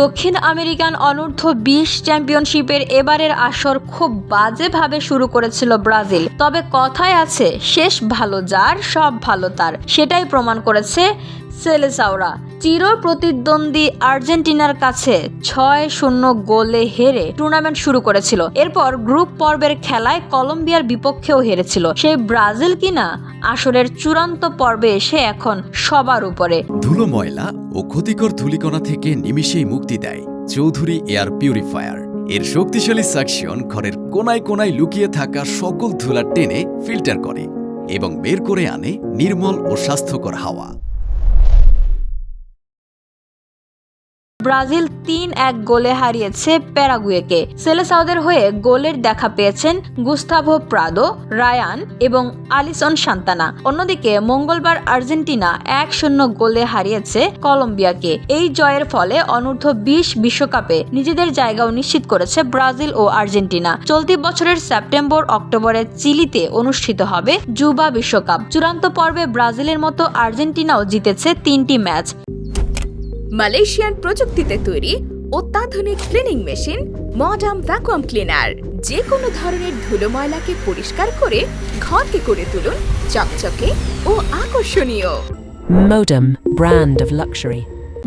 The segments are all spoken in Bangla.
দক্ষিণ আমেরিকান অনূর্ধ্ব-20 চ্যাম্পিয়নশিপের এবারের আসর খুব বাজেভাবে শুরু করেছিল ব্রাজিল। তবে কথায় আছে, শেষ ভালো যার সব ভালো তার। সেটাই প্রমাণ করেছে সেলেসাওরা। চির প্রতিদ্বন্দ্বী আর্জেন্টিনার কাছে 6-0 গোলে হেরে টুর্নামেন্ট শুরু করেছিল। এরপর গ্রুপ পর্বের খেলায় কলম্বিয়ার বিপক্ষেও হেরেছিল। সেই ব্রাজিল কিনা আসরের চূড়ান্ত পর্বে এসে এখন সবার উপরে। ধুলো, ময়লা ও ক্ষতিকর ধূলিকণা থেকে নিমিষেই মুক্তি দেয় চৌধুরী এয়ার পিউরিফায়ার। এর শক্তিশালী সাকশন ঘরের কোনায় কোনায় লুকিয়ে থাকা সকল ধুলা টেনে ফিল্টার করে এবং বের করে আনে নির্মল ও স্বাস্থ্যকর হাওয়া। ব্রাজিল 3-1 গোলে হারিয়েছে প্যারাগুয়েকে। সেলেসাওদের হয়ে গোলের দেখা পেয়েছেন গুস্তাভো প্রাদো, রায়ান এবং আলিসন সান্তানা। অন্যদিকে মঙ্গলবার আর্জেন্টিনা 1-0 গোলে হারিয়েছে কলম্বিয়াকে। এই জয়ের ফলে অনূর্ধ্ব-20 বিশ্বকাপে নিজেদের জায়গাও নিশ্চিত করেছে ব্রাজিল ও আর্জেন্টিনা। চলতি বছরের সেপ্টেম্বর-অক্টোবরে চিলিতে অনুষ্ঠিত হবে যুবা বিশ্বকাপ। চূড়ান্ত পর্বে ব্রাজিলের মতো আর্জেন্টিনাও জিতেছে 3টি ম্যাচ। মালয়েশিয়ান প্রযুক্তিতে তৈরি অত্যাধুনিক cleaning machine modern vacuum cleaner যে কোনো ধরনের ধুলো ময়লাকে পরিষ্কার করে ঘরকে করে তুলুন চকচকে ও আকর্ষণীয়। Modem, brand of luxury.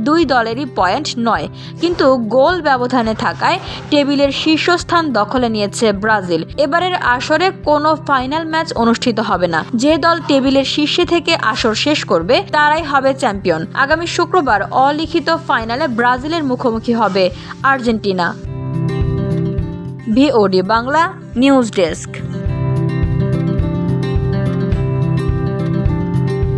দুই দলেরই পয়েন্ট 9, কিন্তু গোল ব্যবধানে থাকায় টেবিলের শীর্ষস্থান দখলে নিয়েছে ব্রাজিল। এবারের আসরে কোনো ফাইনাল ম্যাচ অনুষ্ঠিত হবে না। যে দল টেবিলের শীর্ষে থেকে আসর শেষ করবে তারাই হবে চ্যাম্পিয়ন। আগামী শুক্রবার অলিখিত ফাইনালে ব্রাজিলের মুখোমুখি হবে Argentina. VOD Bangla news desk.